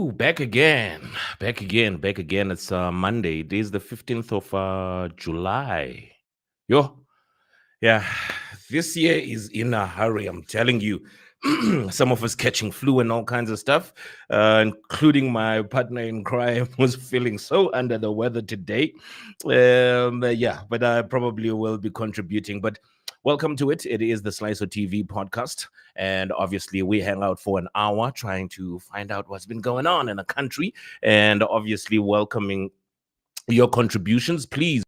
Woo, back again, back again. It's Monday. It is the 15th of July. Yo, yeah, this year is in a hurry. I'm telling you. Some of us catching flu and all kinds of stuff, including my partner in crime was feeling so under the weather today. Yeah, but I probably will be contributing. But welcome to it. It is the Slyso TV podcast. And obviously, we hang out for an hour trying to find out what's been going on in the country and obviously welcoming your contributions, please,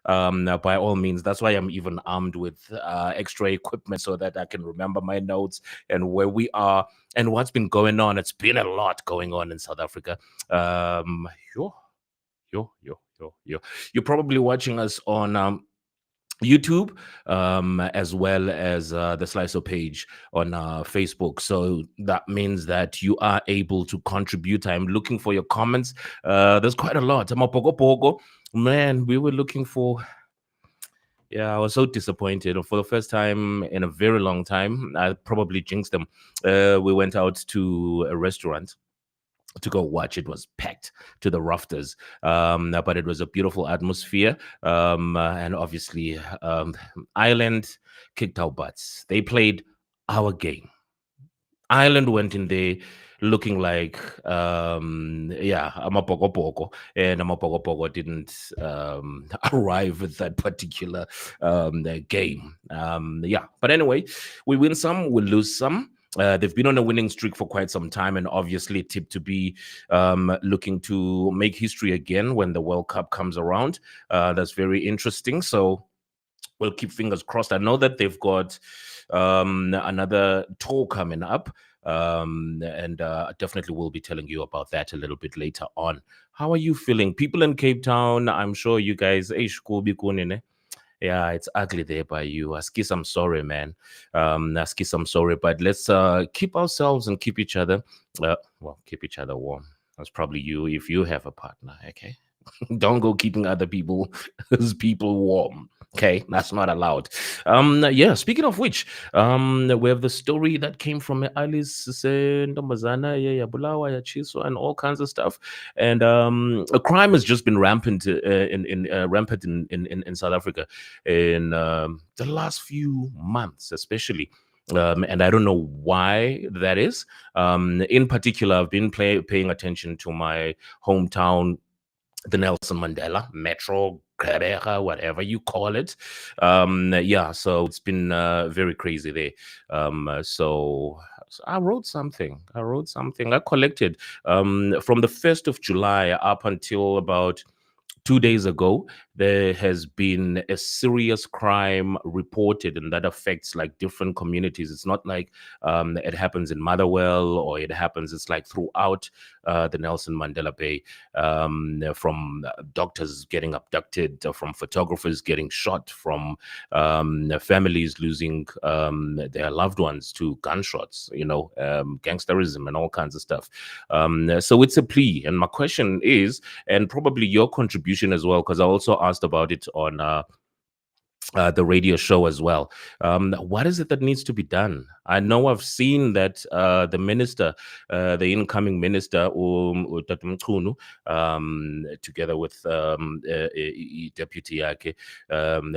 by all means. That's why I'm even armed with extra equipment so that I can remember my notes and where we are and what's been going on. It's been a lot going on in South Africa. Yo, yo. You're probably watching us on YouTube, as well as the Slicer page on Facebook. So that means that you are able to contribute. I'm looking for your comments. There's quite a lot. Pogo. Man, we were looking for. Yeah, I was so disappointed. For the first time in a very long time, I probably jinxed them. We went out to a restaurant to go watch. It was packed to the rafters, but it was a beautiful atmosphere. And obviously, Ireland kicked our butts. They played our game. Ireland went in there looking like, yeah, Amapokopoko, and Amapokopoko didn't arrive at that particular game. Yeah, but anyway, we win some, we lose some. They've been on a winning streak for quite some time, and obviously tipped to be looking to make history again when the World Cup comes around. That's very interesting. So we'll keep fingers crossed. I know that they've got another tour coming up, and definitely will be telling you about that a little bit later on. How are you feeling? People in Cape Town, I'm sure you guys, yeah, it's ugly there by you. Askis, I'm sorry, man. Askis, I'm sorry, but let's keep ourselves and keep each other, keep each other warm. That's probably you if you have a partner, okay? Don't go keeping other people warm. Okay, that's not allowed. Yeah, speaking of which, we have the story that came from Alice Ntombazana, yeah, Bulawa, ya Chiswa, and all kinds of stuff. And a crime has just been rampant rampant in South Africa in the last few months, especially. And I don't know why that is. In particular, I've been paying attention to my hometown, the Nelson Mandela Metro, Gqeberha, whatever you call it. Yeah, so it's been very crazy there. So I wrote something. I collected from the 1st of July up until about 2 days ago. There has been a serious crime reported, and that affects like different communities. It's not like it happens in Motherwell or it happens, it's like throughout the Nelson Mandela Bay, from doctors getting abducted, from photographers getting shot, from families losing their loved ones to gunshots, gangsterism and all kinds of stuff. So it's a plea. And my question is, and probably your contribution as well, because I also asked about it on the radio show as well. What is it that needs to be done? I know I've seen that the minister, the incoming minister, Utatu Mchunu, together with Deputy Yake,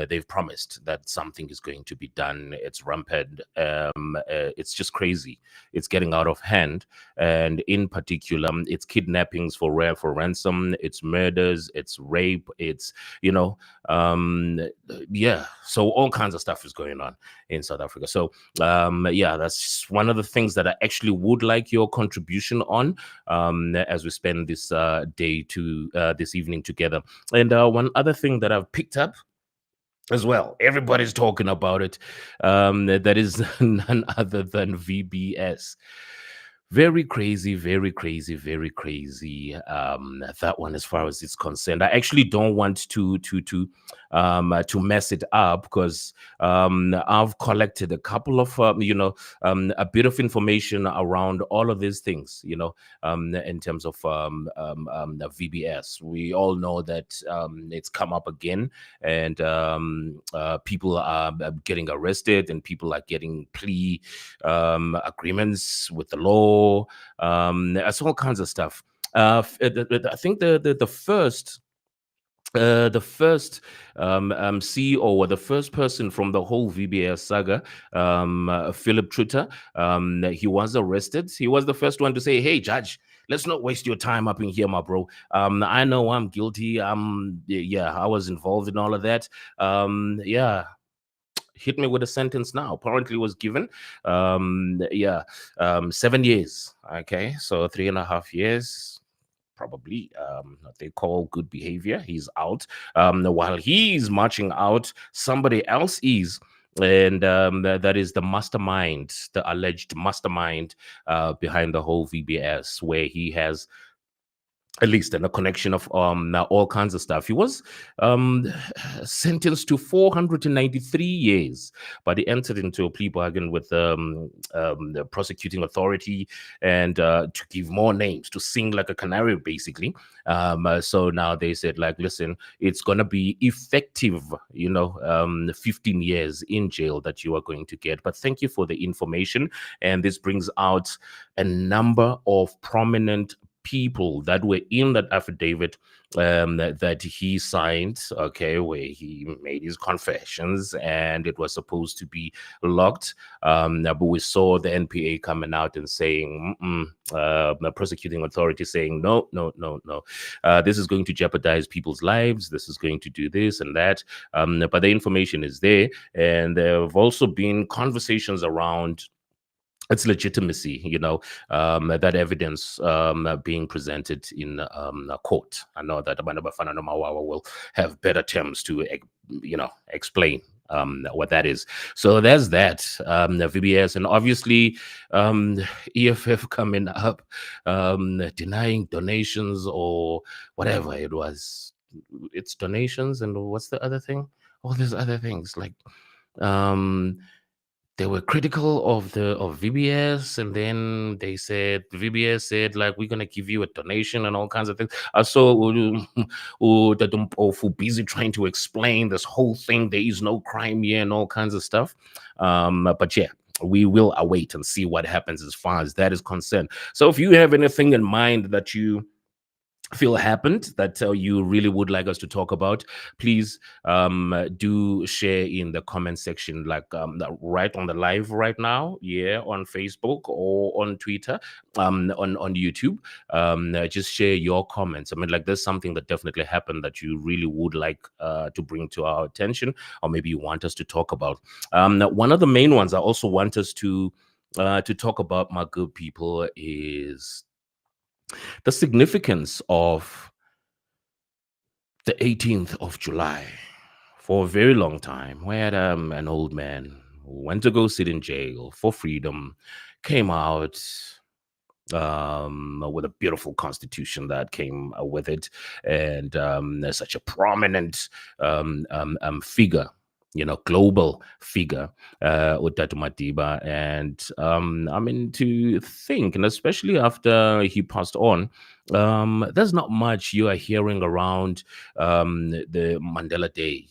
they've promised that something is going to be done. It's rampant. It's just crazy. It's getting out of hand. And in particular, it's kidnappings for ransom. It's murders. It's rape. It's, yeah, so all kinds of stuff is going on in South Africa. So yeah, that's one of the things that I actually would like your contribution on, as we spend this this evening together. And one other thing that I've picked up as well, everybody's talking about it, that is none other than VBS. Very crazy, very crazy, very crazy. That one, as far as it's concerned, I actually don't want to to mess it up, because I've collected a couple of, a bit of information around all of these things, in terms of the VBS. We all know that it's come up again, and people are getting arrested, and people are getting plea agreements with the law. It's all kinds of stuff. I think the first CEO, or the first person from the whole VBS saga, Philip Trutter, he was arrested. He was the first one to say, "Hey, judge, let's not waste your time up in here, my bro. I know I'm guilty. Yeah, I was involved in all of that. Yeah, hit me with a sentence now." Apparently was given 7 years. Okay, so 3.5 years, probably they call good behavior. He's out. While he's marching out, somebody else is. And that is the mastermind, the alleged mastermind behind the whole VBS, where he has at least in a connection of all kinds of stuff. He was um, sentenced to 493 years, but he entered into a plea bargain with the prosecuting authority, and to give more names, to sing like a canary, basically. So now they said, like, listen, it's going to be effective, 15 years in jail that you are going to get. But thank you for the information. And this brings out a number of prominent people that were in that affidavit that he signed, okay, where he made his confessions, and it was supposed to be locked. But we saw the NPA coming out and saying, the prosecuting authority saying, no, no, no, no. This is going to jeopardize people's lives. This is going to do this and that. But the information is there. And there have also been conversations around its legitimacy, that evidence being presented in a court. I know that Abantu Bafana Nomawawa will have better terms to, explain what that is. So there's that, the VBS, and obviously EFF coming up, denying donations or whatever it was. It's donations, and what's the other thing? All these other things, like um they were critical of VBS, and then they said VBS said, like, we're gonna give you a donation and all kinds of things. I saw for busy trying to explain this whole thing. There is no crime here and all kinds of stuff. But yeah, we will await and see what happens as far as that is concerned. So if you have anything in mind that you feel happened that you really would like us to talk about, please do share in the comment section, like right on the live right now, yeah, on Facebook or on Twitter, on YouTube. Just share your comments. I mean, like, there's something that definitely happened that you really would like to bring to our attention, or maybe you want us to talk about. One of the main ones I also want us to talk about, my good people, is the significance of the 18th of July. For a very long time, we had an old man who went to go sit in jail for freedom, came out with a beautiful constitution that came with it, and there's such a prominent figure, global figure, Utatu Madiba. And I mean, to think, and especially after he passed on, there's not much you are hearing around the Mandela Day,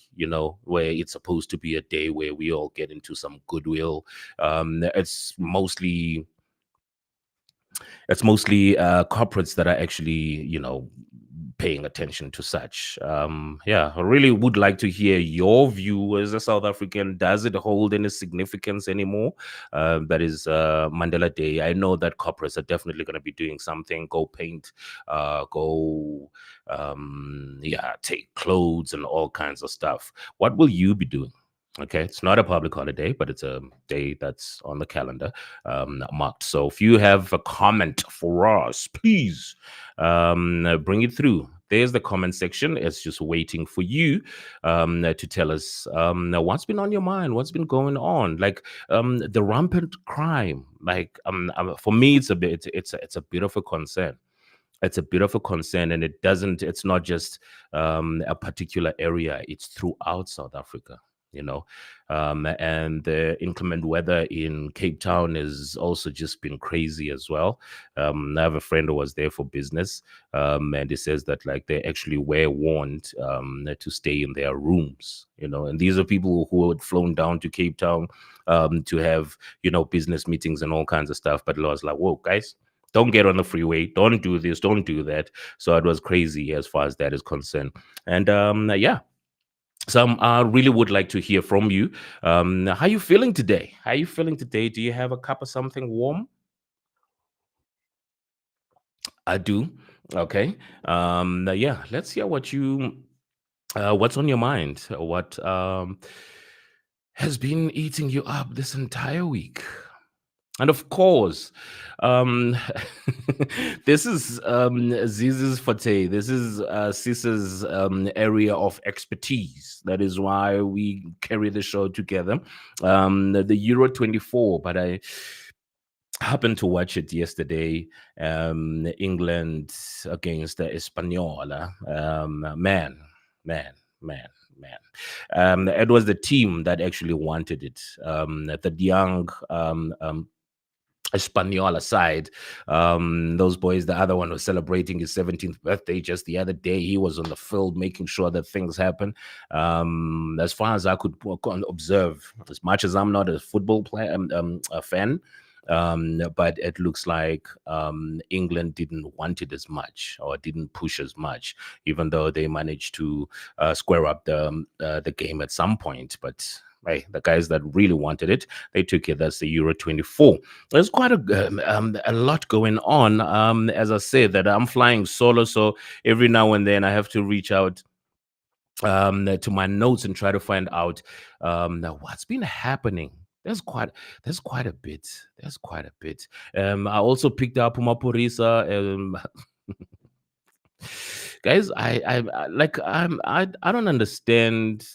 where it's supposed to be a day where we all get into some goodwill. It's mostly corporates that are actually, paying attention to such. Yeah, I really would like to hear your view as a South African. Does it hold any significance anymore? That is Mandela Day. I know that corporates are definitely going to be doing something. Go paint, take clothes and all kinds of stuff. What will you be doing? Okay, it's not a public holiday, but it's a day that's on the calendar marked. So if you have a comment for us, please bring it through. There's the comment section. It's just waiting for you to tell us what's been on your mind, what's been going on, like the rampant crime. Like for me, it's a bit of a concern. It's a bit of a concern, and it's not just a particular area, it's throughout South Africa, you know. And the inclement weather in Cape Town has also just been crazy as well. I have a friend who was there for business, and he says that like they actually were warned to stay in their rooms, you know. And these are people who had flown down to Cape Town to have, you know, business meetings and all kinds of stuff. But I was like, whoa, guys, don't get on the freeway, don't do this, don't do that. So it was crazy as far as that is concerned. And yeah, so I really would like to hear from you. How you feeling today? How you feeling today? Do you have a cup of something warm? I do. Okay. Yeah, let's hear what you what's on your mind, what has been eating you up this entire week. And of course, um, this is Ziz's forte. This is Sis's area of expertise. That is why we carry the show together. The Euro 24, but I happened to watch it yesterday. England against the Hispaniola. Man, man, man. It was the team that actually wanted it. The young Espanola side. Those boys, the other one was celebrating his 17th birthday just the other day. He was on the field making sure that things happen. As far as I could observe, as much as I'm not a football player, a fan, but it looks like England didn't want it as much or didn't push as much, even though they managed to square up the game at some point. But hey, the guys that really wanted it, they took it. That's the Euro 24. There's quite a lot going on. As I said, that I'm flying solo, so every now and then I have to reach out to my notes and try to find out what's been happening. There's quite a bit. There's quite a bit. I also picked up Umapurisa. Guys, I don't understand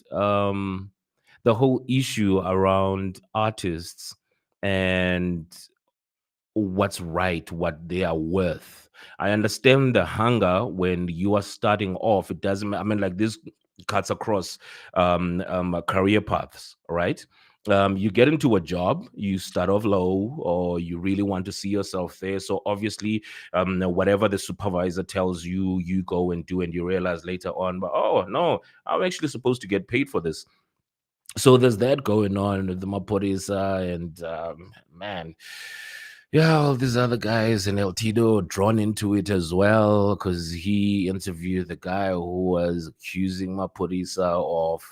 the whole issue around artists and what's right, what they are worth. I understand the hunger when you are starting off. It doesn't. I mean, like this cuts across career paths, right? You get into a job, you start off low, or you really want to see yourself there. So obviously, whatever the supervisor tells you, you go and do, and you realize later on, but oh no, I'm actually supposed to get paid for this. So there's that going on with the Maporisa and man, yeah, all these other guys and El Tito drawn into it as well because he interviewed the guy who was accusing Maporisa of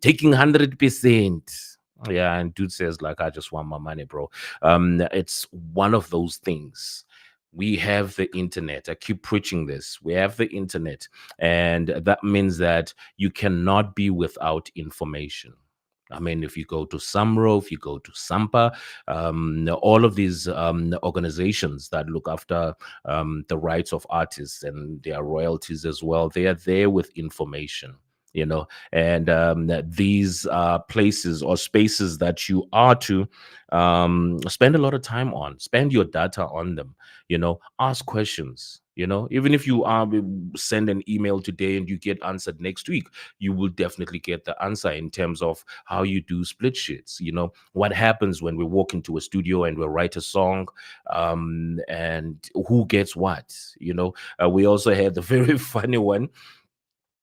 taking 100%. Yeah, and dude says like, I just want my money, bro. It's one of those things. We have the internet. I keep preaching this. We have the internet, and that means that you cannot be without information. I mean, if you go to Samro, if you go to Sampa, all of these organizations that look after the rights of artists and their royalties as well, they are there with information. You know, and these places or spaces that you are to spend a lot of time on, spend your data on them, you know, ask questions, you know, even if you send an email today and you get answered next week, you will definitely get the answer in terms of how you do split sheets. You know, what happens when we walk into a studio and we write a song, and who gets what, you know. We also had the very funny one.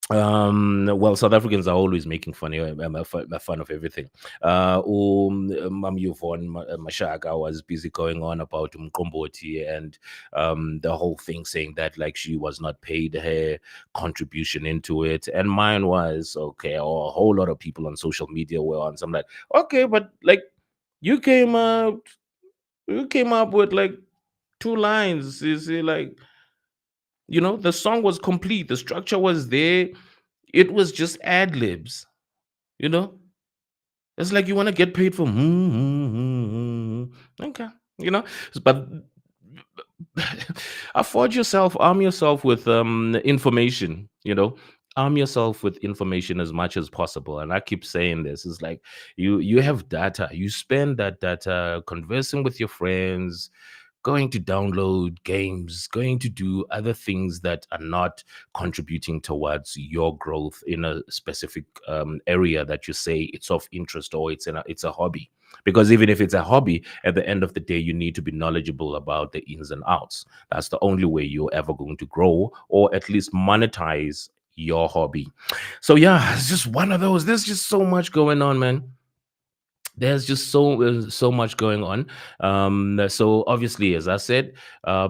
Well, South Africans are always making fun of everything. Mam Yvonne Mashaka was busy going on about Mkomboti and the whole thing, saying that like she was not paid her contribution into it, and mine was okay. Or a whole lot of people on social media were on. So I'm like, okay, but like you came up, you came up with like two lines. You see, like, you know, the song was complete, the structure was there, it was just ad libs, you know. It's like you want to get paid for okay, you know. But afford yourself, arm yourself with information, you know. Arm yourself with information as much as possible. And I keep saying this, is like you have data, you spend that data conversing with your friends, going to download games, going to do other things that are not contributing towards your growth in a specific area that you say it's of interest, or it's a hobby. Because even if it's a hobby, at the end of the day, you need to be knowledgeable about the ins and outs. That's the only way you're ever going to grow, or at least monetize your hobby. So yeah, it's just one of those. There's just so much going on, man. There's just so much going on. So obviously, as I said,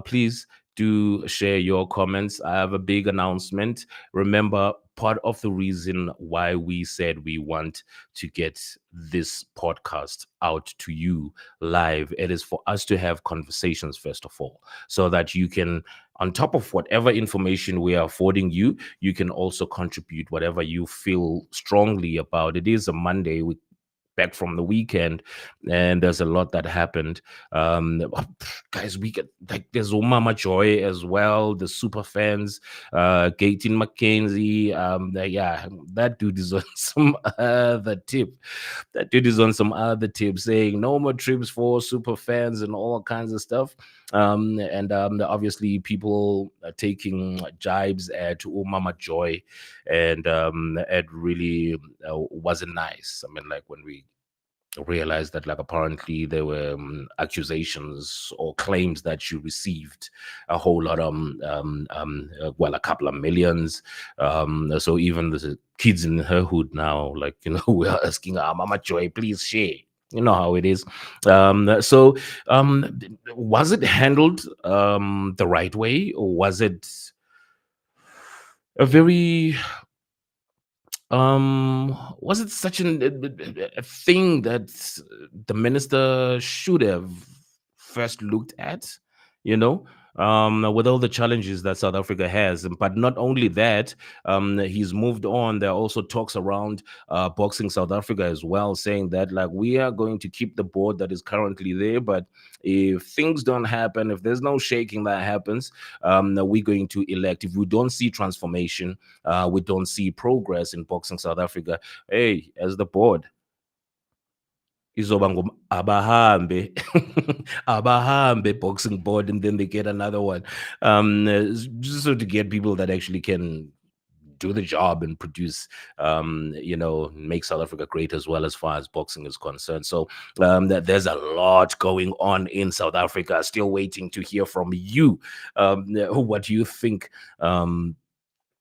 please do share your comments. I have a big announcement. Remember, part of the reason why we said we want to get this podcast out to you live, it is for us to have conversations first of all, so that you can, on top of whatever information we are affording you, you can also contribute whatever you feel strongly about. It is a Monday. We back from the weekend, and there's a lot that happened. Guys, we get like there's Mama Joy as well, the super fans, Gaten McKenzie. Yeah, that dude is on some other tip. That dude is on some other tip, saying no more trips for super fans and all kinds of stuff. And obviously people are taking jibes at Mama Joy, and it really wasn't nice. I mean, like when we realized that, like, apparently there were accusations or claims that you received a whole lot of well, a couple of millions. So even the kids in her hood now, like, we are asking, Mama Joy, please share. You know how it is. So was it handled the right way, or was it a very was it such a thing that the minister should have first looked at, you know, with all the challenges that South Africa has? But not only that, he's moved on. There are also talks around Boxing South Africa as well, saying that, like, we are going to keep the board that is currently there, but if things don't happen, if there's no shaking that happens, we're going to elect. If we don't see transformation, we don't see progress in Boxing South Africa, hey, as the board, izoba abahambe abahambe boxing board, and then they get another one, just so to get people that actually can do the job and produce, make South Africa great as well, as far as boxing is concerned. So that there's a lot going on in South Africa. Still waiting to hear from you. What do you think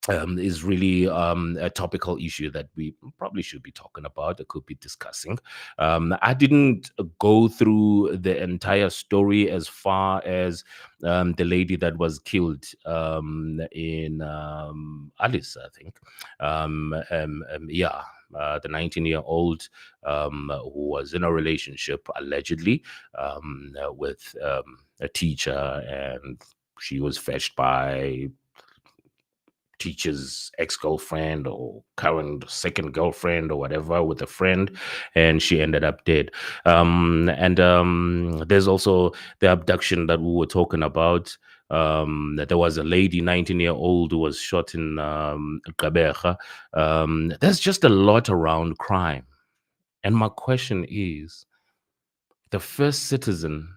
is really a topical issue that we probably should be talking about, that could be discussing. I didn't go through the entire story as far as the lady that was killed in Alice, I think. Yeah. The 19-year-old who was in a relationship allegedly with a teacher, and she was fetched by teacher's ex-girlfriend or current second girlfriend or whatever, with a friend, and she ended up dead. And there's also the abduction that we were talking about. That there was a lady, 19-year-old, who was shot in Gqeberha. There's just a lot around crime, and my question is, the first citizen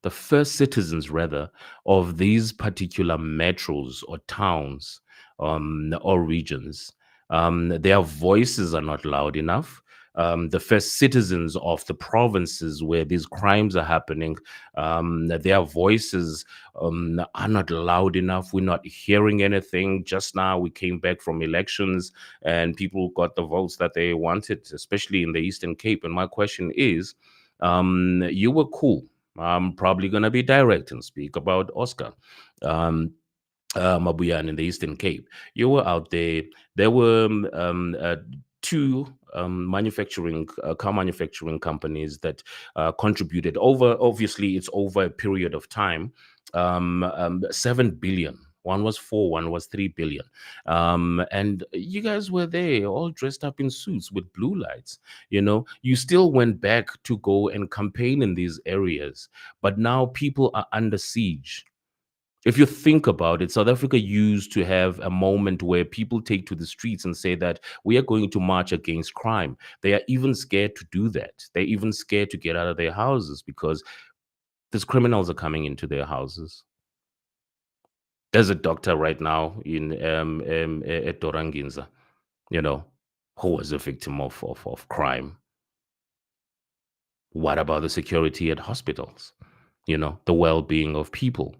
the first citizens, rather, of these particular metros or towns, or regions, their voices are not loud enough. The first citizens of the provinces where these crimes are happening, their voices are not loud enough. We're not hearing anything. Just now, we came back from elections, and people got the votes that they wanted, especially in the Eastern Cape. And my question is, you were cool. I'm probably going to be direct and speak about Oscar. Um, Mabuyan in the Eastern Cape. You were out there. There were two car manufacturing companies that contributed over. Obviously, it's over a period of time. 7 billion. One was 4, one was 3 billion. And you guys were there, all dressed up in suits with blue lights. You still went back to go and campaign in these areas, but now people are under siege. If you think about it, South Africa used to have a moment where people take to the streets and say that we are going to march against crime. They are even scared to do that. They're even scared to get out of their houses, because These criminals are coming into their houses. There's a doctor right now in at Doranginza, you know, who was a victim of crime. What about the security at hospitals? The well-being of people.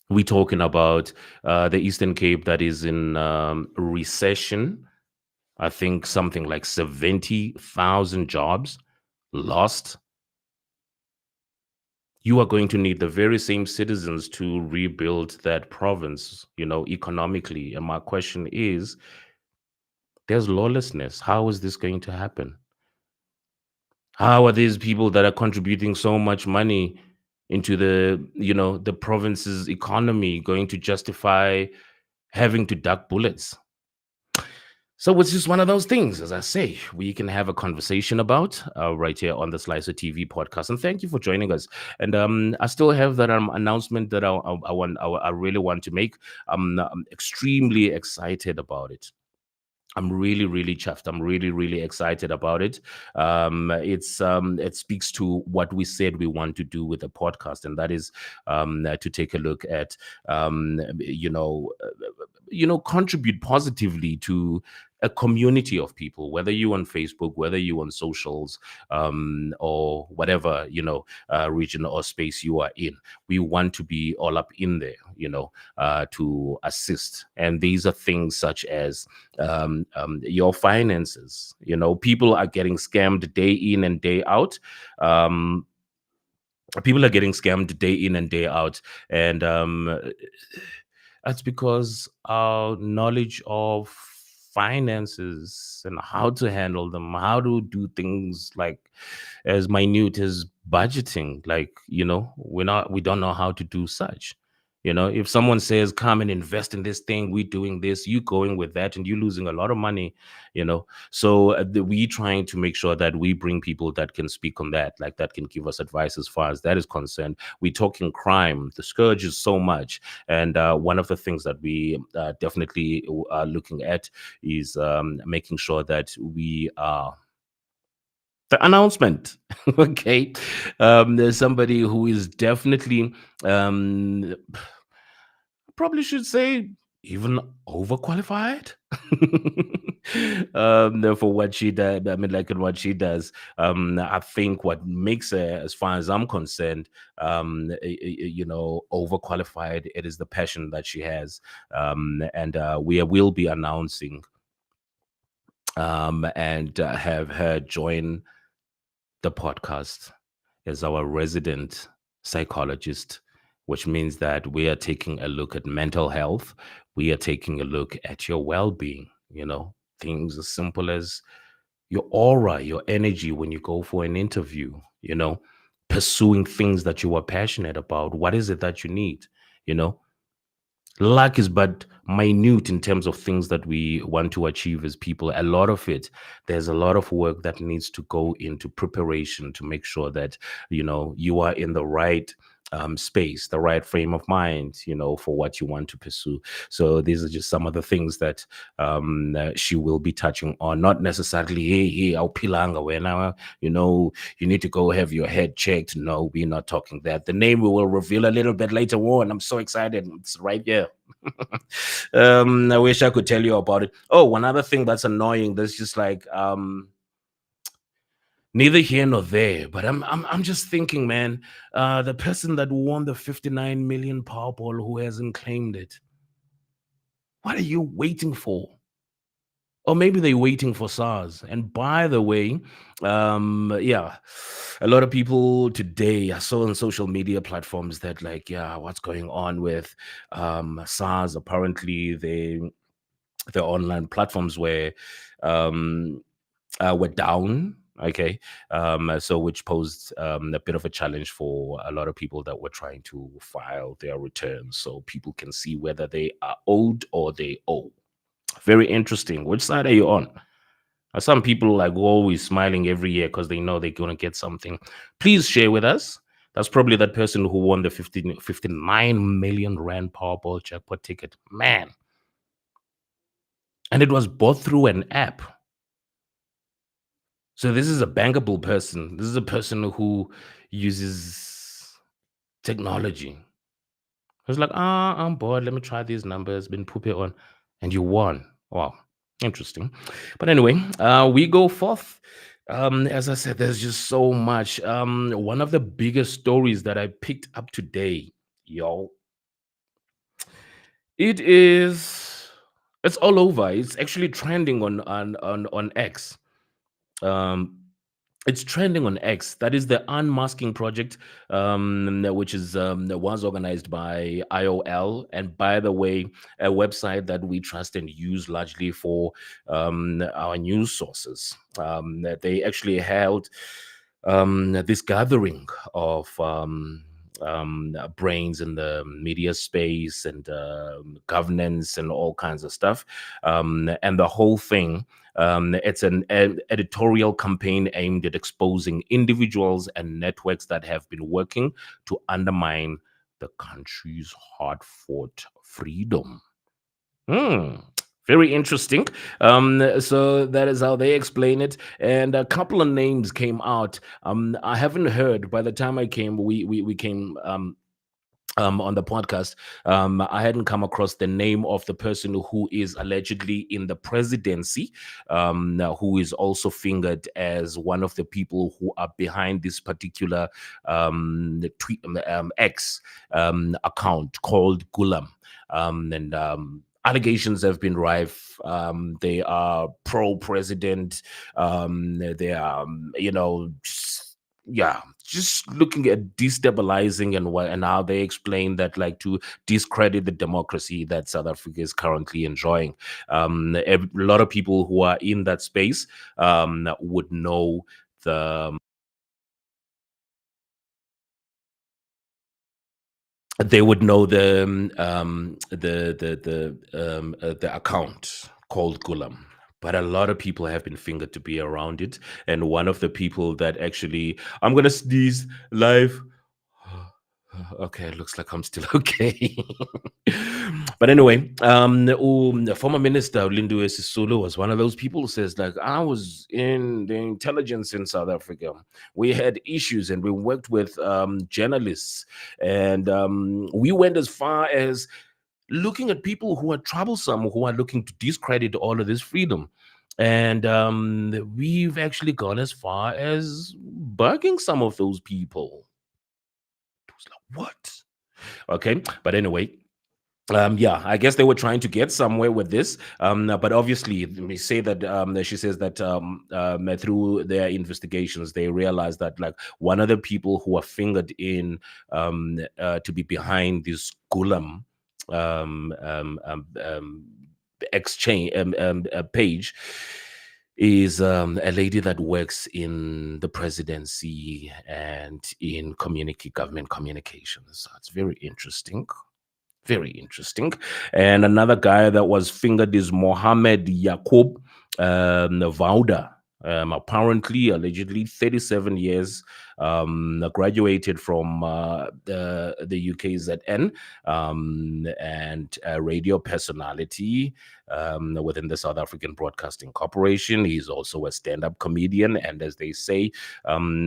We're talking about the Eastern Cape that is in recession. I think something like 70,000 jobs lost. You are going to need the very same citizens to rebuild that province, economically. And my question is, there's lawlessness. How is this going to happen? How are these people that are contributing so much money into the province's economy going to justify having to duck bullets? So it's just one of those things, as I say, we can have a conversation about right here on the Slyso TV podcast. And thank you for joining us. And I still have that announcement that I really want to make. I'm extremely excited about it. I'm really, really chuffed. I'm really, really excited about it. It speaks to what we said we want to do with the podcast, and that is to take a look at contribute positively to a community of people, whether you on Facebook, whether you on socials, or whatever region or space you are in. We want to be all up in there, to assist. And these are things such as your finances. People are getting scammed day in and day out. People are getting scammed day in and day out, and that's because our knowledge of finances and how to handle them, how to do things like as minute as budgeting, like we don't know how to do such. If someone says come and invest in this thing, we're doing this, you going with that and you losing a lot of money. So we trying to make sure that we bring people that can speak on that, like that can give us advice as far as that is concerned. We're talking crime, the scourge is so much, and one of the things that we definitely are looking at is making sure that we are the announcement. Okay. There's somebody who is definitely um probably should say even overqualified for what she does. I mean, like in what she does. I think what makes her, as far as I'm concerned, overqualified, it is the passion that she has. And we will be announcing and have her join the podcast as our resident psychologist, which means that we are taking a look at mental health. We are taking a look at your well being, things as simple as your aura, your energy when you go for an interview, pursuing things that you are passionate about. What is it that you need? You know, Luck is but minute in terms of things that we want to achieve as people. A lot of it, there's a lot of work that needs to go into preparation to make sure that you are in the right space, the right frame of mind, for what you want to pursue. So these are just some of the things that she will be touching on. Not necessarily, hey, I'll pilanga when you need to go have your head checked. No, we're not talking that. The name we will reveal a little bit later on. I'm so excited. It's right here. I wish I could tell you about it. Oh, one other thing that's annoying. That's just like neither here nor there. But I'm just thinking, man. The person that won the 59 million Powerball who hasn't claimed it. What are you waiting for? Or maybe they're waiting for SARS. And by the way, yeah, a lot of people today I saw on social media platforms that like, yeah, what's going on with SARS? Apparently, the online platforms were down. Okay, so which posed a bit of a challenge for a lot of people that were trying to file their returns, so people can see whether they are owed or they owe. Very interesting. Which side are you on? Are some people like always smiling every year because they know they're going to get something? Please share with us. That's probably that person who won the 59 million Rand Powerball jackpot ticket. Man. And it was bought through an app. So this is a bankable person. This is a person who uses technology. I was like, I'm bored. Let me try these numbers. Been poopy on, and you won. Wow, interesting. But anyway, we go forth. As I said, there's just so much. One of the biggest stories that I picked up today, yo, it is. It's all over. It's actually trending on X. Um, it's trending on X. That is the Unmasking Project, which is was organized by IOL, and by the way, a website that we trust and use largely for our news sources. That they actually held this gathering of brains in the media space and governance and all kinds of stuff, and the whole thing. It's an editorial campaign aimed at exposing individuals and networks that have been working to undermine the country's hard fought freedom. Hmm. Very interesting. So that is how they explain it. And a couple of names came out. I haven't heard. By the time I came, we came on the podcast, I hadn't come across the name of the person who is allegedly in the presidency, who is also fingered as one of the people who are behind this particular tweet, X account called Gulam. And allegations have been rife. They are pro-president. They are, yeah, just looking at destabilizing and how they explain that, like, to discredit the democracy that South Africa is currently enjoying. A lot of people who are in that space would know the they would know the account called Gulam. But a lot of people have been fingered to be around it, and one of the people that actually, I'm gonna sneeze live. Okay, it looks like I'm still okay. But anyway, the former minister Lindu Sisulu was one of those people who says, like, I was in the intelligence in South Africa. We had issues and we worked with journalists, and we went as far as looking at people who are troublesome, who are looking to discredit all of this freedom. And we've actually gone as far as bugging some of those people. It was like, what? Okay. But anyway, yeah, I guess they were trying to get somewhere with this, but obviously, we say that that she says that through their investigations, they realized that, like, one of the people who are fingered in to be behind this Gulam um, um, um, um, exchange page is a lady that works in the presidency and in government communications. So it's very interesting. Very interesting. And another guy that was fingered is Mohammed Yaqub Vauda. Apparently, allegedly, 37 years, graduated from the UKZN, and a radio personality within the South African Broadcasting Corporation. He's also a stand-up comedian, and as they say,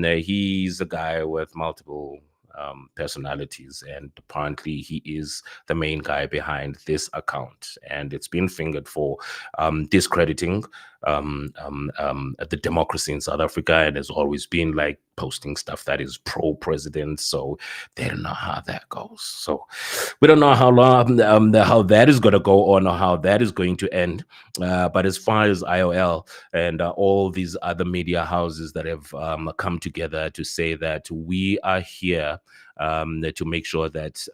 he's a guy with multiple personalities, and apparently he is the main guy behind this account, and it's been fingered for discrediting the democracy in South Africa, and has always been like posting stuff that is pro-president. So they don't know how that goes. So we don't know how long how that is going to go on or how that is going to end. But as far as IOL and all these other media houses that have come together to say that we are here to make sure that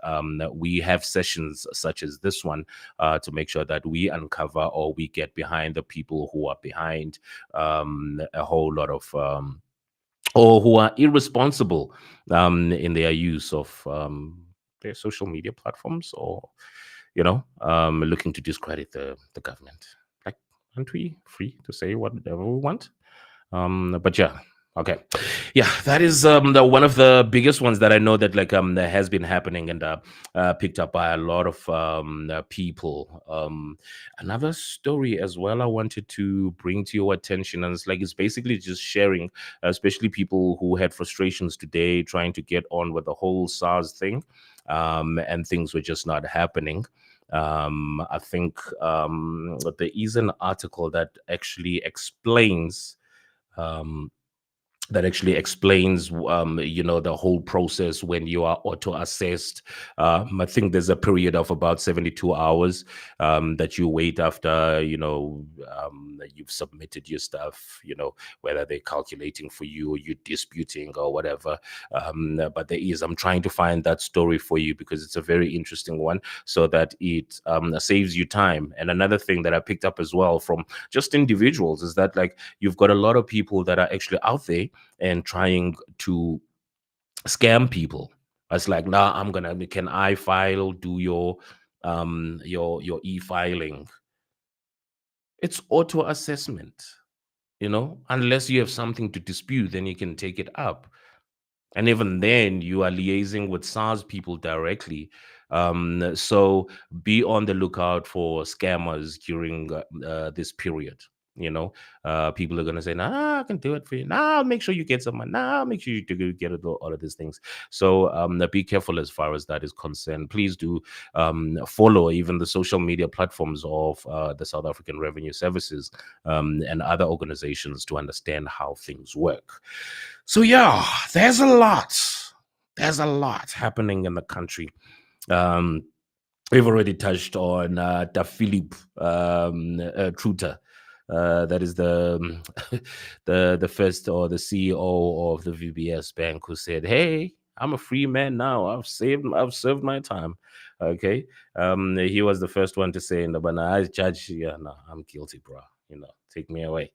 we have sessions such as this one to make sure that we uncover or we get behind the people who are behind a whole lot of or who are irresponsible in their use of their social media platforms, or looking to discredit the government. Like, aren't we free to say whatever we want? But yeah, Okay. Yeah, that is the one of the biggest ones that I know that that has been happening and picked up by a lot of people. Another story as well I wanted to bring to your attention, and it's basically just sharing, especially people who had frustrations today trying to get on with the whole SARS thing, and things were just not happening. I think there is an article that actually explains. Um, that actually explains the whole process when you are auto assessed. I think there's a period of about 72 hours that you wait after you've submitted your stuff, whether they're calculating for you or you're disputing or whatever. But I'm trying to find that story for you because it's a very interesting one, so that it saves you time. And another thing that I picked up as well from just individuals is that you've got a lot of people that are actually out there and trying to scam people. It's like, nah, can I file, do your e-filing. It's auto assessment, unless you have something to dispute, then you can take it up. And even then, you are liaising with SARS people directly. So be on the lookout for scammers during this period. You know, People are going to say, nah, I can do it for you. Nah, I'll make sure you get some money. Nah, I'll make sure you get it, all of these things. So be careful as far as that is concerned. Please do follow even the social media platforms of the South African Revenue Services and other organizations to understand how things work. So yeah, there's a lot. There's a lot happening in the country. Um, we've already touched on Da Philip Truter. That is the the first or the CEO of the VBS Bank, who said, "Hey, I'm a free man now. I've served my time." Okay, he was the first one to say, "No, but now I judge. Yeah, no, I'm guilty, bro. Take me away."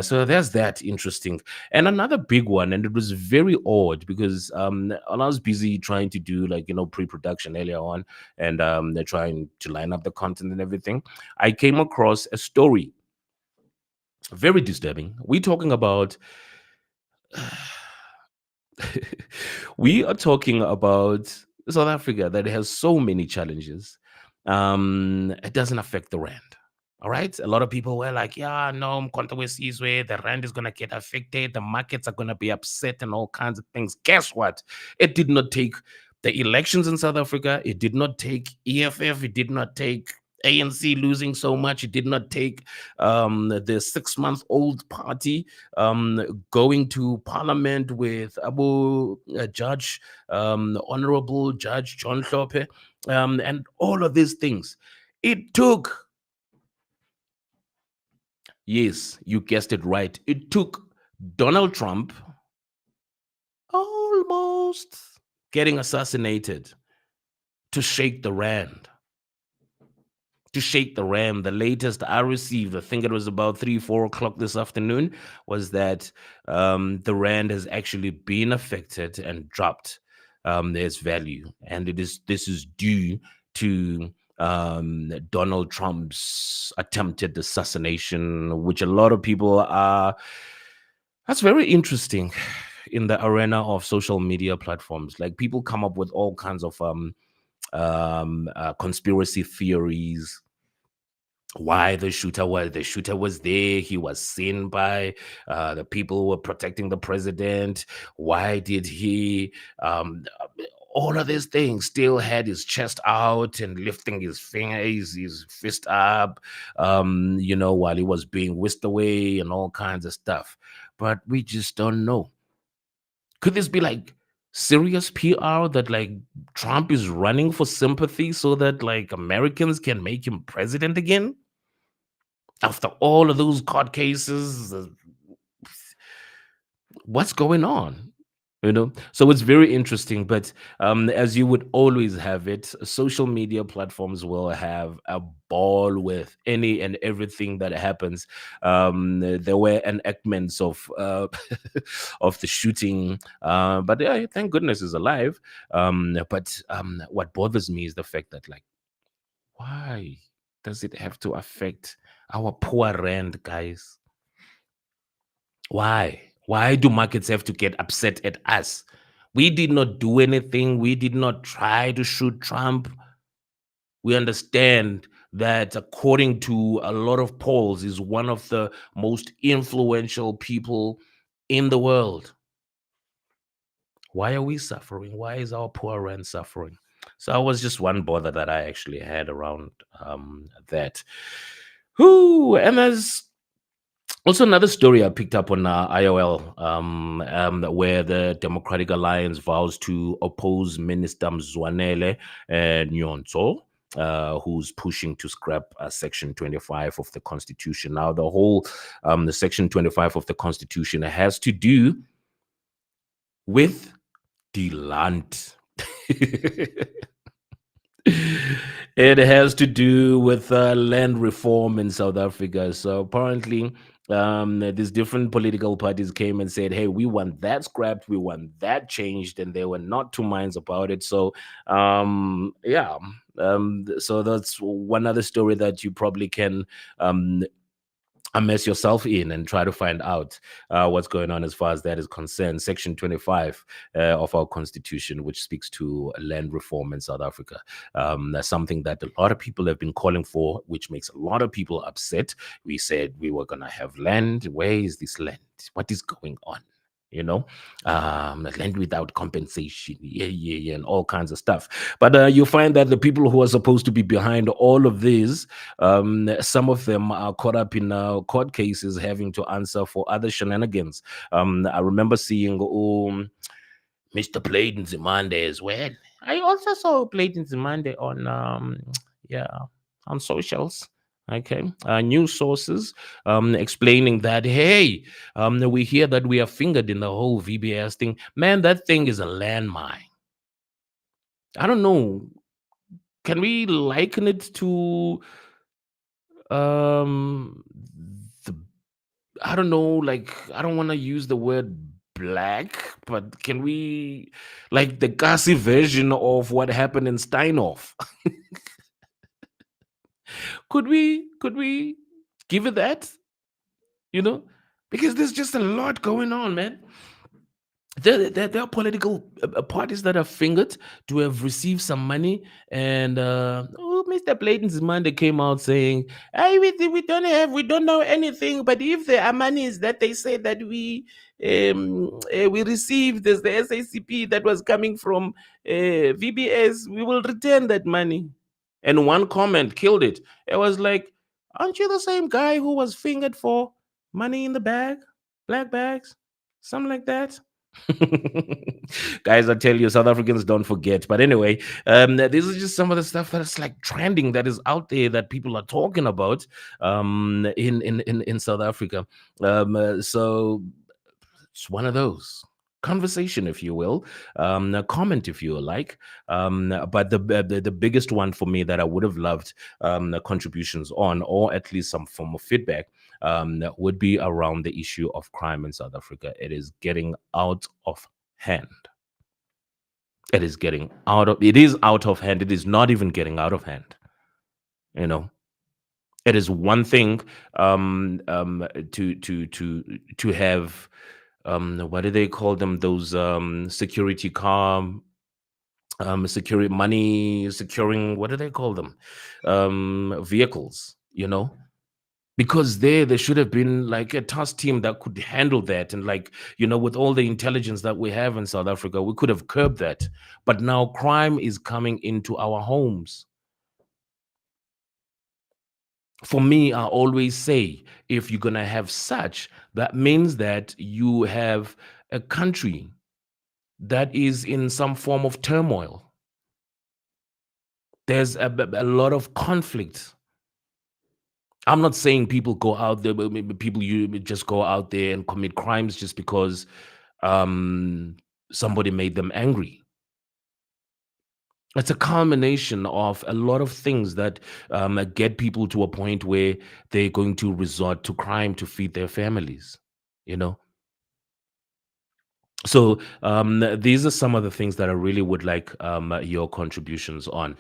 So there's that interesting, and another big one, and it was very odd because when I was busy trying to do pre-production earlier on, and they're trying to line up the content and everything, I came across a story, very disturbing. We're talking about we are talking about South Africa that has so many challenges. It doesn't affect the rand. All right. A lot of people were like, yeah, no, Mkonto sees where the rand is going to get affected. The markets are going to be upset and all kinds of things. Guess what? It did not take the elections in South Africa. It did not take EFF. It did not take ANC losing so much. It did not take the 6-month-old party going to parliament with Abu Judge, Honorable Judge John Hlophe, and all of these things. It took, yes, you guessed it right, it took Donald Trump almost getting assassinated to shake the rand. To shake the ram. The latest I received, I think it was about 3-4 o'clock this afternoon, was that the rand has actually been affected and dropped its value, and this is due to Donald Trump's attempted assassination, which a lot of people are. That's very interesting in the arena of social media platforms. Like, people come up with all kinds of conspiracy theories, why the shooter was there. He was seen by the people who were protecting the president. Why did he all of these things, still had his chest out and lifting his finger, his fist up, while he was being whisked away and all kinds of stuff. But we just don't know. Could this be serious PR that Trump is running for sympathy so that Americans can make him president again? After all of those court cases, what's going on? So it's very interesting. But as you would always have it, social media platforms will have a ball with any and everything that happens. There were enactments of of the shooting, but yeah, thank goodness he's alive. But what bothers me is the fact that, why does it have to affect our poor rand, guys? Why? Why do markets have to get upset at us? We did not do anything. We did not try to shoot Trump. We understand that, according to a lot of polls, is one of the most influential people in the world. Why are we suffering? Why is our poor rent suffering? So that was just one bother that I actually had around that. Who and there's also another story I picked up on IOL, where the Democratic Alliance vows to oppose Minister Mzwanele Nyonso, who's pushing to scrap Section 25 of the Constitution. Now, the Section 25 of the Constitution has to do with the land. It has to do with land reform in South Africa. So apparently, these different political parties came and said, "Hey, we want that scrapped, we want that changed," and they were not two minds about it. So, yeah. So that's one other story that you probably can immerse yourself in and try to find out what's going on as far as that is concerned. Section 25 of our constitution, which speaks to land reform in South Africa. That's something that a lot of people have been calling for, which makes a lot of people upset. We said we were going to have land. Where is this land? What is going on? Land without compensation, yeah, and all kinds of stuff. But you find that the people who are supposed to be behind all of this, some of them are caught up in court cases having to answer for other shenanigans. I remember seeing Mr. Bladen Zimande as well. I also saw Bladen Zimande on yeah, on socials. Okay, news sources explaining that, hey, we hear that we are fingered in the whole VBS thing. Man, that thing is a landmine. I don't know. Can we liken it to um the, I don't know, like, I don't want to use the word black, but can we, like, the gassy version of what happened in Steinhoff? Could we give it that? You know, because there's just a lot going on, man. There are political parties that are fingered to have received some money, and Mr. Bladen's Monday came out saying, "Hey, we don't know anything. But if there are monies that they say that we received as the SACP that was coming from VBS, we will return that money." And one comment killed it. It was like, "Aren't you the same guy who was fingered for money in the bag, black bags, something like that?" Guys, I tell you, South Africans don't forget. But anyway, this is just some of the stuff that's like trending, that is out there, that people are talking about in South Africa. So it's one of those conversation, if you will, a comment, if you like. But the biggest one for me that I would have loved contributions on, or at least some form of feedback, would be around the issue of crime in South Africa. It is getting out of hand. It is getting out of. It is out of hand. It is not even getting out of hand. You know, it is one thing to have what do they call them? Those security car security money securing, what do they call them, vehicles, because there should have been like a task team that could handle that, and, like, with all the intelligence that we have in South Africa, we could have curbed that. But now crime is coming into our homes. For me, I always say, if you're gonna have such, that means that you have a country that is in some form of turmoil. There's a lot of conflict. I'm not saying people go out there, but people, you just go out there and commit crimes just because somebody made them angry. It's a culmination of a lot of things that get people to a point where they're going to resort to crime to feed their families, you know? So these are some of the things that I really would like your contributions on,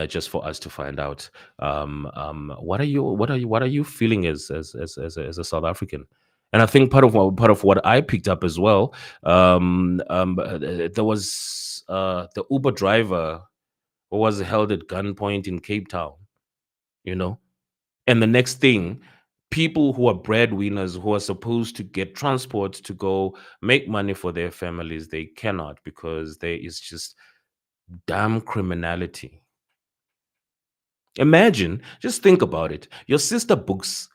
just for us to find out, what are you feeling as a South African? And I think part of what I picked up as well, there was the Uber driver who was held at gunpoint in Cape Town, you know, and the next thing, people who are breadwinners who are supposed to get transport to go make money for their families, they cannot because there is just damn criminality. Imagine, just think about it. Your sister books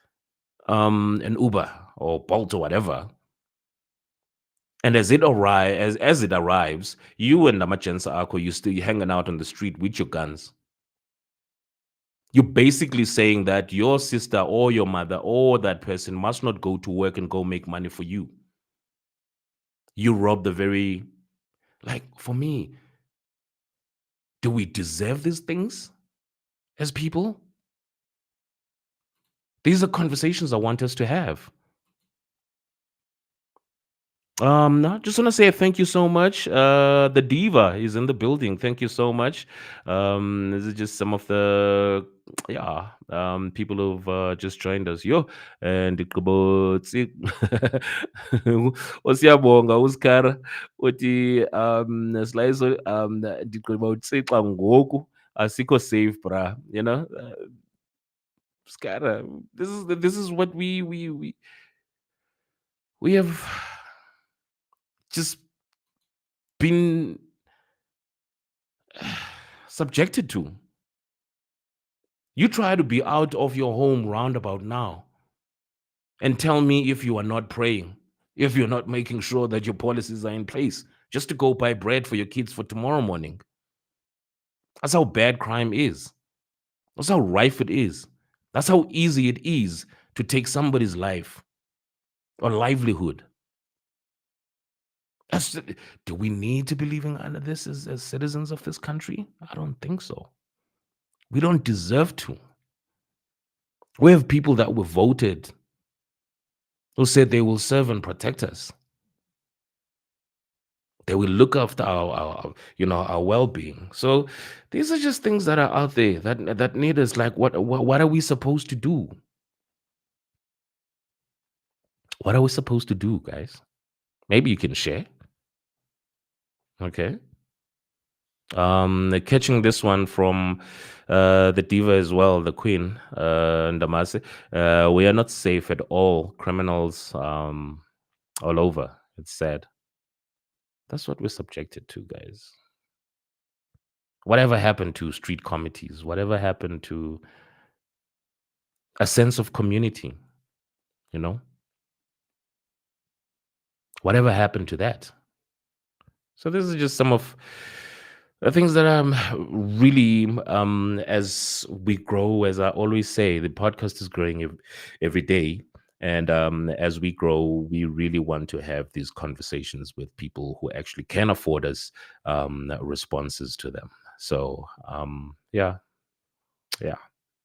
an Uber or Bolt or whatever, and as it arrives, you and Namachensa Ako, you still hanging out on the street with your guns. You're basically saying that your sister or your mother or that person must not go to work and go make money for you. You rob the very, like, for me, do we deserve these things as people? These are conversations I want us to have. No, just want to say thank you so much. The diva is in the building. Thank you so much. This is just some of the yeah people who've just joined us. Yo, and osiyabonga uskara uthi Slyso ndigqiba utsixa ngoku asikho safe bra. Skara, this is what we have just been subjected to. You try to be out of your home roundabout now and tell me if you are not praying, if you're not making sure that your policies are in place just to go buy bread for your kids for tomorrow morning. That's how bad crime is. That's how rife it is. That's how easy it is to take somebody's life or livelihood. Do we need to be living under this as citizens of this country? I don't think so. We don't deserve to. We have people that were voted who said they will serve and protect us. They will look after our well-being. So these are just things that are out there that need us. Like, what are we supposed to do? What are we supposed to do, guys? Maybe you can share. Okay. Catching this one from the diva as well, the queen, Ndamase. We are not safe at all. Criminals all over. It's sad. That's what we're subjected to, guys. Whatever happened to street committees? Whatever happened to a sense of community? You know, whatever happened to that? So this is just some of the things that I'm really, as we grow, as I always say, the podcast is growing every day. And as we grow, we really want to have these conversations with people who actually can afford us responses to them. So, yeah, yeah.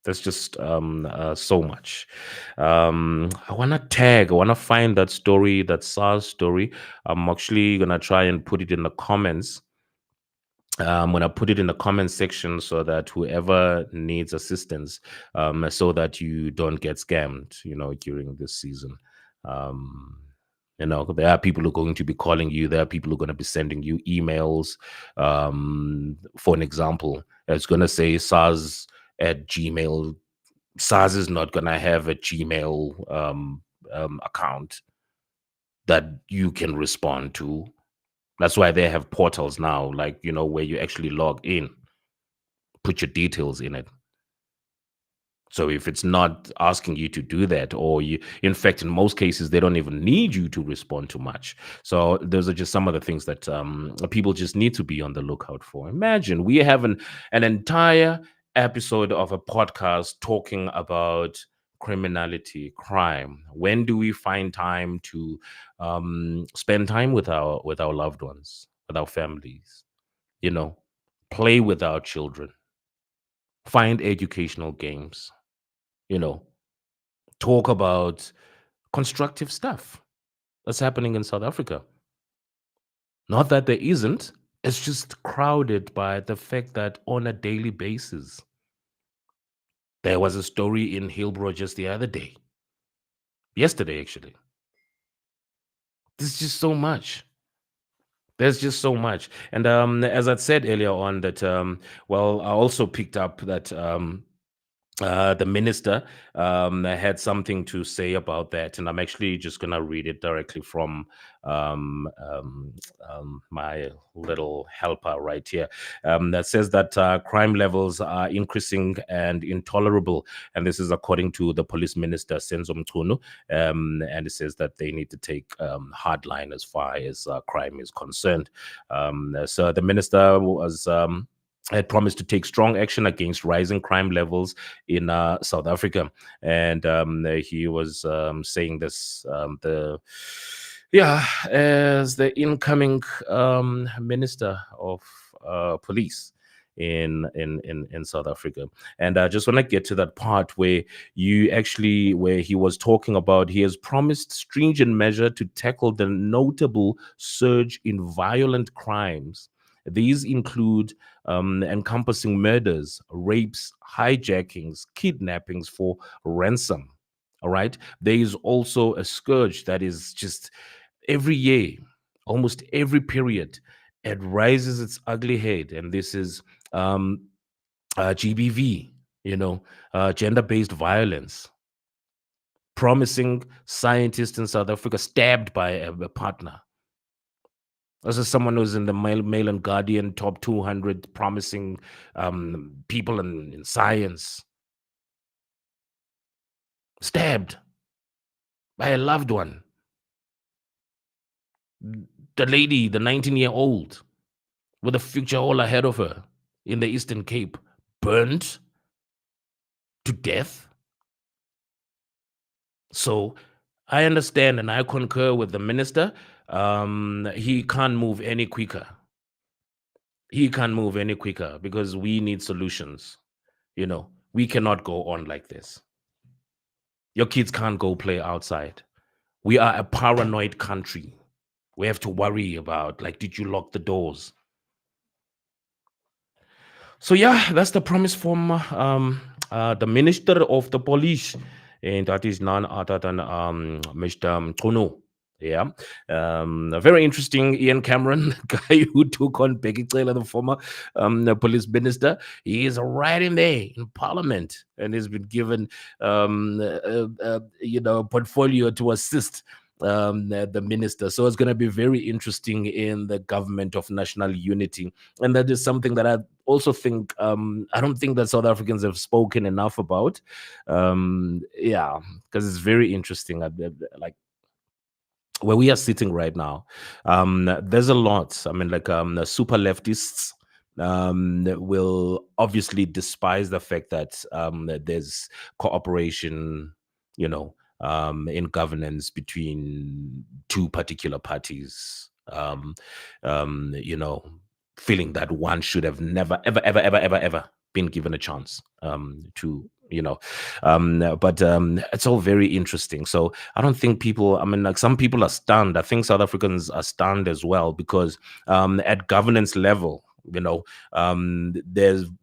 There's just so much. I want to find that story, that SARS story. I'm actually going to try and put it in the comments. When I put it in the comment section so that whoever needs assistance, so that you don't get scammed, during this season. Um, there are people who are going to be calling you. There are people who are going to be sending you emails. For an example, it's going to say SARS at Gmail. SARS is not going to have a Gmail account that you can respond to. That's why they have portals now, like, where you actually log in, put your details in it. So if it's not asking you to do that, or in fact, in most cases, they don't even need you to respond too much. So those are just some of the things that people just need to be on the lookout for. Imagine we have an entire episode of a podcast talking about criminality, crime. When do we find time to spend time with our loved ones, with our families? Play with our children, find educational games, you know, talk about constructive stuff that's happening in South Africa. Not that there isn't, it's just crowded by the fact that on a daily basis, there was a story in Hillbrow just the other day, yesterday actually. There's just so much. There's just so much. And as I said earlier on, that well, I also picked up that the minister had something to say about that, and I'm actually just gonna read it directly from um, um, my little helper right here. That says that crime levels are increasing and intolerable, and this is according to the police minister Senzo Mchunu. And it says that they need to take hard line as far as crime is concerned. So the minister was. Had promised to take strong action against rising crime levels in South Africa, and he was saying this the yeah as the incoming minister of police in South Africa. And I just want to get to that part where where he was talking about he has promised stringent measure to tackle the notable surge in violent crimes. These include encompassing murders, rapes, hijackings, kidnappings for ransom. All right. There is also a scourge that is just every year, almost every period, it rises its ugly head. And this is um, GBV, gender based violence. Promising scientist in South Africa stabbed by a partner. This is someone who's in the Mail and Guardian top 200 promising people in science, stabbed by a loved one. The lady, the 19-year-old, with a future all ahead of her in the Eastern Cape, burned to death. So I understand and I concur with the minister. He can't move any quicker. He can't move any quicker because we need solutions. We cannot go on like this. Your kids can't go play outside. We are a paranoid country. We have to worry about, like, did you lock the doors? So yeah, that's the promise from the Minister of the Police, and that is none other than Mr. Mchunu. Yeah, very interesting. Ian Cameron, guy who took on Becky Taylor, the former the police minister. He is right in there in Parliament, and has been given portfolio to assist the minister. So it's going to be very interesting in the government of national unity, and that is something that I also think I don't think that South Africans have spoken enough about. Yeah, because it's very interesting. Like where we are sitting right now, there's a lot. I mean, like the super leftists that will obviously despise the fact that there's cooperation, in governance between two particular parties. Feeling that one should have never, ever, ever, ever, ever, ever been given a chance to but it's all very interesting. So I don't think people, I mean, like some people are stunned. I think South Africans are stunned as well because at governance level, there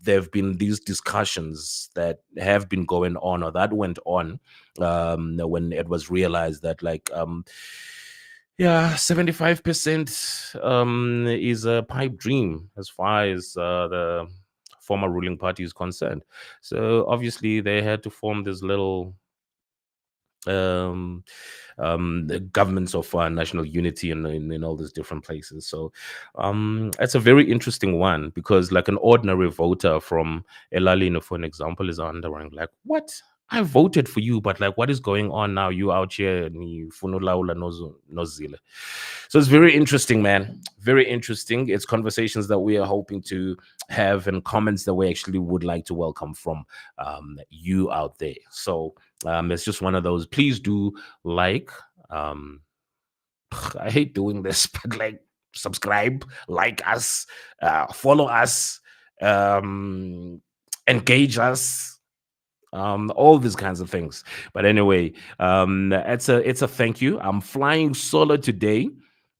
have been these discussions that have been going on or that went on when it was realized that yeah, 75% is a pipe dream as far as the former ruling party is concerned. So obviously they had to form this little um, the governments of national unity in all these different places. So it's a very interesting one because like an ordinary voter from Elalino, for an example, is wondering like, what? I voted for you, but like, what is going on now? You out here, ni funa ulawula nozile. So it's very interesting, man. Very interesting. It's conversations that we are hoping to have and comments that we actually would like to welcome from you out there. So it's just one of those. Please do like. Um, I hate doing this, but like subscribe, like us, follow us, um, engage us, all these kinds of things. But anyway, it's a thank you. I'm flying solo today.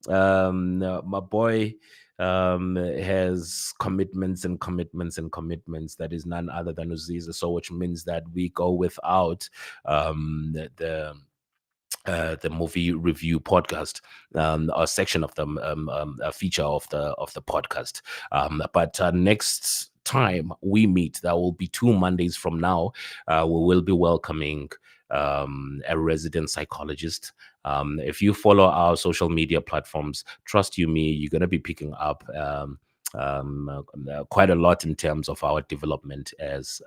My boy has commitments and commitments and commitments that is none other than Uziza. So which means that we go without the the movie review podcast, or section of the a feature of the podcast. But next time we meet, that will be 2 Mondays from now. We will be welcoming a resident psychologist. If you follow our social media platforms, trust you me, you're going to be picking up quite a lot in terms of our development as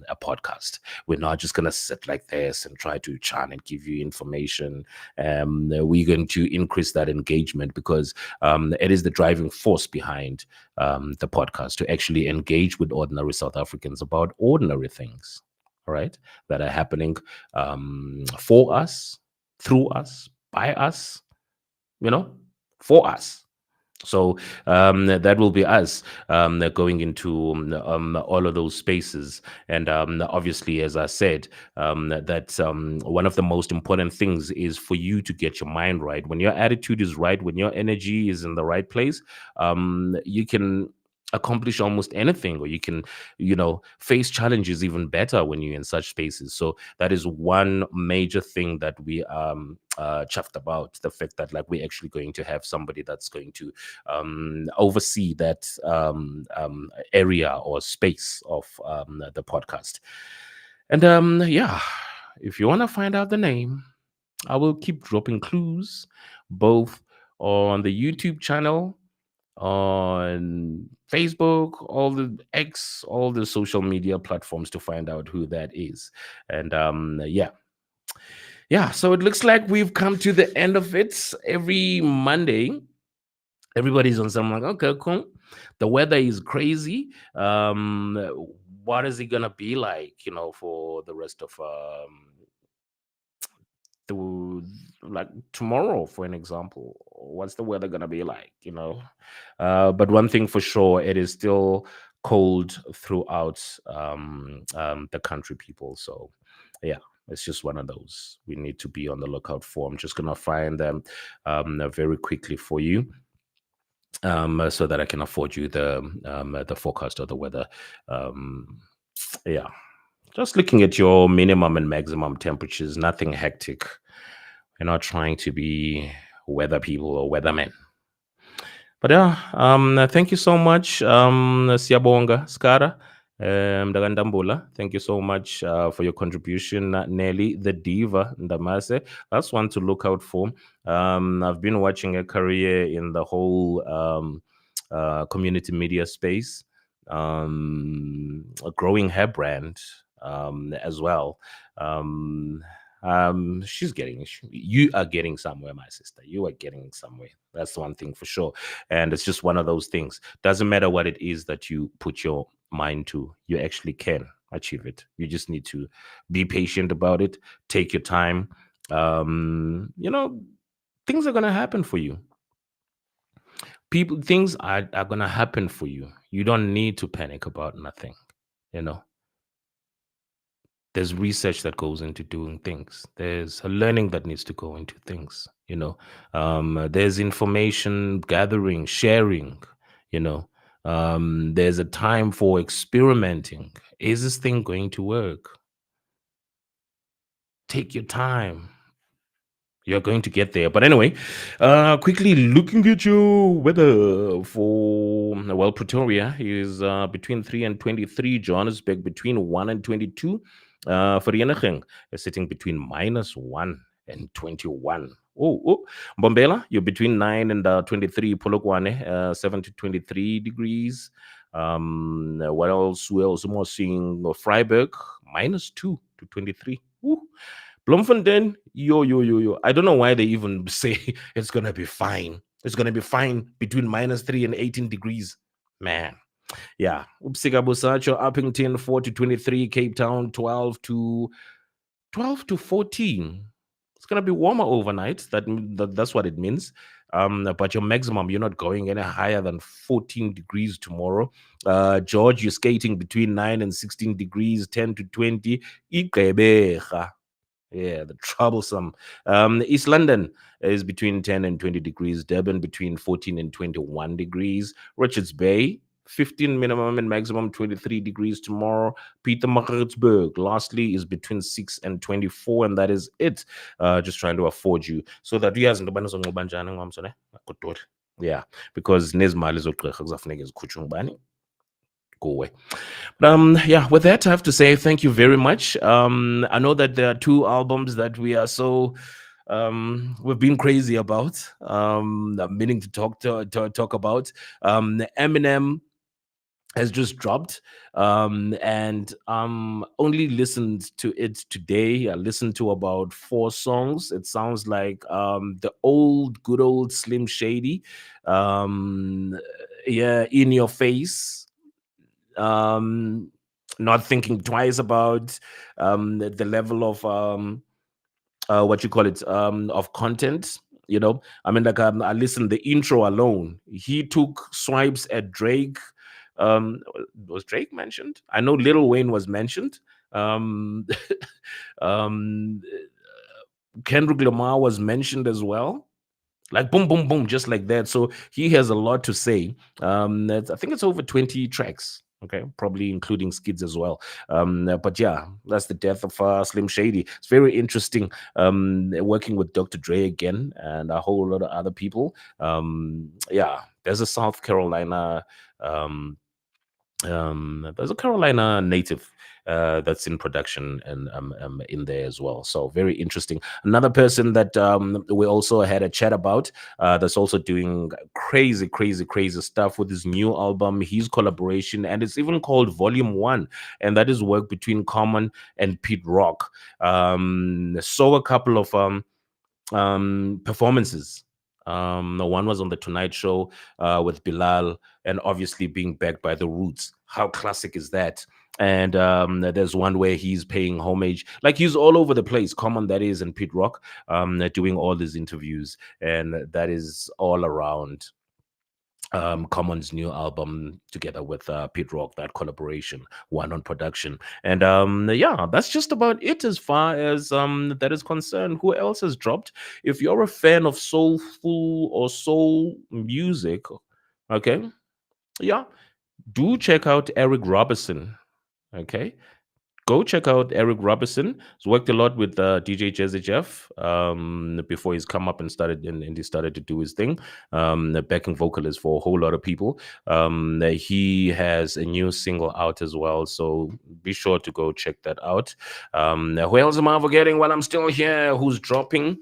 a podcast. We're not just going to sit like this and try to churn and give you information. We're going to increase that engagement, because it is the driving force behind the podcast, to actually engage with ordinary South Africans about ordinary things, all right, that are happening for us, through us, by us, for us. So that will be us going into all of those spaces. And obviously, as I said, that one of the most important things is for you to get your mind right. When your attitude is right, when your energy is in the right place, you can accomplish almost anything, or you can face challenges even better when you're in such spaces. So that is one major thing that we chuffed about, the fact that, like, we're actually going to have somebody that's going to oversee that area or space of the podcast. And yeah, if you want to find out the name, I will keep dropping clues, both on the YouTube channel, on Facebook, all the X, all the social media platforms, to find out who that is. And yeah, so it looks like we've come to the end of it. Every Monday, everybody's on something like, okay, cool. The weather is crazy. What is it gonna be like, for the rest of the like tomorrow, for an example? What's the weather gonna be like? But one thing for sure, it is still cold throughout the country, people. So yeah, it's just one of those we need to be on the lookout for. I'm just gonna find them very quickly for you, so that I can afford you the forecast of the weather. Yeah, just looking at your minimum and maximum temperatures, nothing hectic. We're not trying to be weather people or weathermen. But yeah, thank you so much, Siyabonga Skara, Ndagandambula. Thank you so much for your contribution, Nelly the Diva Ndamase. That's one to look out for. I've been watching a career in the whole community media space, growing her brand as well. Um, you are getting somewhere, my sister. You are getting somewhere. That's one thing for sure. And it's just one of those things. Doesn't matter what it is that you put your mind to, you actually can achieve it. You just need to be patient about it, take your time. Things are gonna happen for you. Things are gonna happen for you. You don't need to panic about nothing, you know. There's research that goes into doing things. There's a learning that needs to go into things. There's information gathering, sharing. you know there's a time for experimenting. Is this thing going to work? Take your time. You're going to get there. But anyway, quickly looking at your weather for, well, Pretoria is between 3 and 23. Johannesburg between 1 and 22. Vereeniging is sitting between -1 and 21. Oh, Mbombela, you're between 9 and 23. Polokwane, 7 to 23 degrees. What else? We're also more seeing Freiburg, -2 to 23. Ooh. Bloemfontein, yo. I don't know why they even say it's gonna be fine. It's gonna be fine between -3 and 18 degrees. Man. Yeah. Upsika Busacho, Uppington, 4 to 23, Cape Town, 12 to 14. It's gonna be warmer overnight. That's what it means. But your maximum, you're not going any higher than 14 degrees tomorrow. George, you're skating between 9 and 16 degrees, 10 to 20. Igqeberha. Yeah, the troublesome. East London is between 10 and 20 degrees. Durban between 14 and 21 degrees. Richards Bay, 15 minimum and maximum 23 degrees tomorrow. Pietermaritzburg, lastly, is between 6 and 24, and that is it. Just trying to afford you so that you guys know. Yeah, because nezimali zogqirha kuzafuneka zikhutshwe ngubani? Kuwe. Yeah, with that, I have to say thank you very much. I know that there are two albums that we are so we've been crazy about. I'm meaning to talk about. Eminem has just dropped, and only listened to it today. I listened to about 4 songs. It sounds like the good old Slim Shady, um, yeah, In Your Face, um not thinking twice about the level of what you call it, of content. I mean, like, I listened, the intro alone, he took swipes at Drake. Was Drake mentioned? I know Lil Wayne was mentioned. um um Kendrick Lamar was mentioned as well, like boom boom boom, just like that. So he has a lot to say. I think it's over 20 tracks, okay, probably including skids as well. But yeah, that's the death of Slim Shady. It's very interesting, working with Dr. Dre again and a whole lot of other people. Yeah, there's a South Carolina, um, there's a Carolina native that's in production and in there as well. So very interesting. Another person that we also had a chat about, that's also doing crazy, crazy, crazy stuff with his new album, his collaboration, and it's even called Volume One, and that is work between Common and Pete Rock. So a couple of performances. The one was on the Tonight Show with Bilal, and obviously being backed by the Roots. How classic is that? And there's one where he's paying homage, like he's all over the place. Common, that is, and Pete Rock, doing all these interviews, and that is all around Common's new album together with Pete Rock, that collaboration, one on production. And yeah, that's just about it as far as that is concerned. Who else has dropped? If you're a fan of soulful or soul music, okay, yeah, do check out Eric Robertson. Okay, go check out Eric Robertson. He's worked a lot with DJ Jazzy Jeff before he's come up and and he started to do his thing. The backing vocalist for a whole lot of people. He has a new single out as well, so be sure to go check that out. Who else am I forgetting while I'm still here? Who's dropping?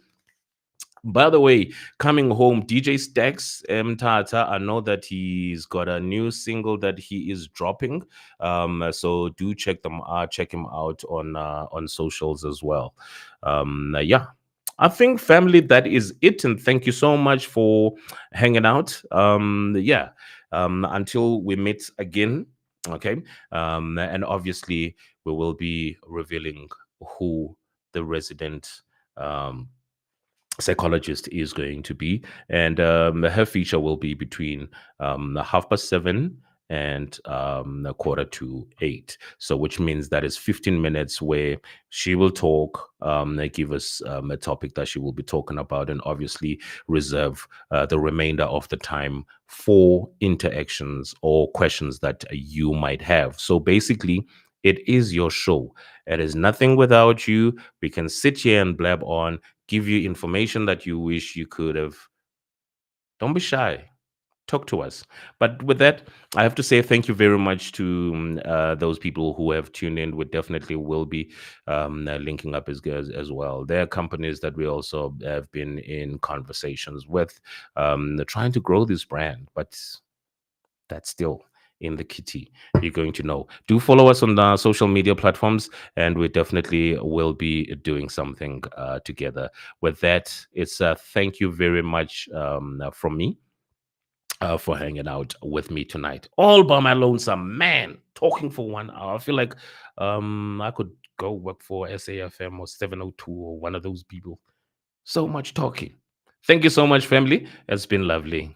By the way, coming home, DJ Stacks Tata, I know that he's got a new single that he is dropping. So do check him out on socials as well. Yeah. I think, family, that is it, and thank you so much for hanging out. Yeah. Until we meet again, okay. And obviously we will be revealing who the resident um psychologist is going to be, and her feature will be between 7:30 and a 7:45. So which means that is 15 minutes where she will talk, give us a topic that she will be talking about, and obviously reserve the remainder of the time for interactions or questions that you might have. So basically, it is your show. It is nothing without you. We can sit here and blab on, give you information that you wish you could have. Don't be shy. Talk to us. But with that, I have to say thank you very much to those people who have tuned in. We definitely will be linking up as well. There are companies that we also have been in conversations with, trying to grow this brand, but that's still in the kitty. You're going to know. Do follow us on the social media platforms, and we definitely will be doing something together. With that, it's thank you very much from me for hanging out with me tonight, all by my lonesome, man, talking for 1 hour. I feel like I could go work for SAFM or 702 or one of those people. So much talking. Thank you so much, family. It's been lovely.